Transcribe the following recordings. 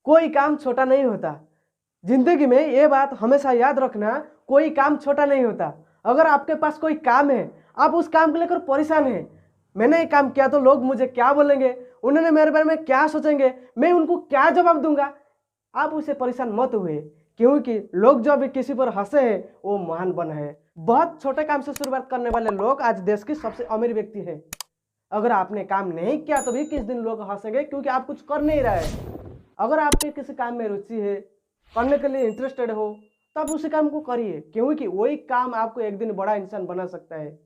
कोई काम छोटा नहीं होता। जिंदगी में ये बात हमेशा याद रखना, कोई काम छोटा नहीं होता। अगर आपके पास कोई काम है, आप उस काम को लेकर परेशान हैं, मैंने ये काम किया तो लोग मुझे क्या बोलेंगे, उन्होंने मेरे बारे में क्या सोचेंगे, मैं उनको क्या जवाब दूंगा, आप उसे परेशान मत हुए, क्योंकि लोग जो अभी किसी पर हंसे हैं वो महान बने हैं। बहुत छोटे काम से शुरुआत करने वाले लोग आज देश के सबसे अमीर व्यक्ति हैं। अगर आपने काम नहीं किया तो भी किस दिन लोग हंसेंगे, क्योंकि आप कुछ कर नहीं रहे। अगर आपके किसी काम में रुचि है, करने के लिए इंटरेस्टेड हो, तो आप उसी काम को करिए, क्योंकि वही काम आपको एक दिन बड़ा इंसान बना सकता है।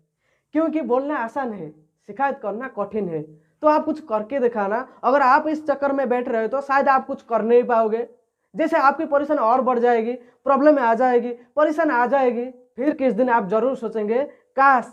क्योंकि बोलना आसान है, शिकायत करना कठिन है। तो आप कुछ करके दिखाना। अगर आप इस चक्कर में बैठ रहे हो तो शायद आप कुछ कर नहीं पाओगे। जैसे आपकी परेशानी और बढ़ जाएगी, प्रॉब्लम आ जाएगी, परेशानी आ जाएगी। फिर किस दिन आप जरूर सोचेंगे, काश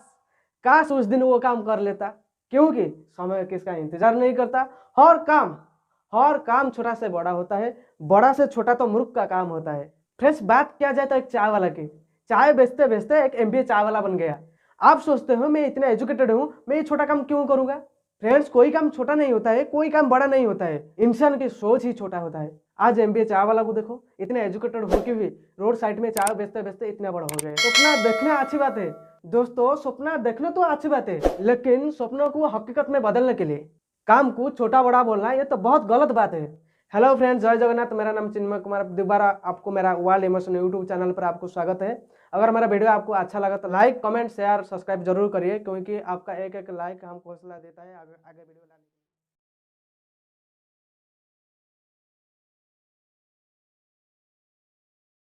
काश उस दिन वो काम कर लेता। क्योंकि समय किसका इंतजार नहीं करता। हर काम छोटा से बड़ा होता है, बड़ा से छोटा तो मूर्ख का काम होता है। फ्रेंड्स, बात किया जाए तो एक चाय वाला की, चाय बेचते बेचते एक एमबीए चाय वाला बन गया। आप सोचते हो मैं इतना एजुकेटेड हूँ, मैं ये छोटा काम क्यों करूंगा। फ्रेंड्स, कोई काम छोटा नहीं होता है, कोई काम बड़ा नहीं होता है, इंसान की सोच ही छोटा होता है। आज एमबीए चाय वाला को देखो, इतने एजुकेटेड होके भी रोड साइड में चाय बेचते बेचते इतना बड़ा हो गए। सपना देखना अच्छी बात है दोस्तों, सपना देखना तो अच्छी बात है, लेकिन सपनों को हकीकत में बदलने के लिए काम को छोटा बड़ा बोलना ये तो बहुत गलत बात है। हेलो फ्रेंड्स, जय जगन्नाथ। मेरा नाम चिन्मय कुमार। दोबारा आपको मेरा वर्ल्ड इमोशन यूट्यूब चैनल पर आपको स्वागत है। अगर मेरा वीडियो आपको अच्छा लगा तो लाइक, कमेंट, शेयर, सब्सक्राइब जरूर करिए, क्योंकि आपका एक एक लाइक हमको हौसला देता है आगे वीडियो लाने।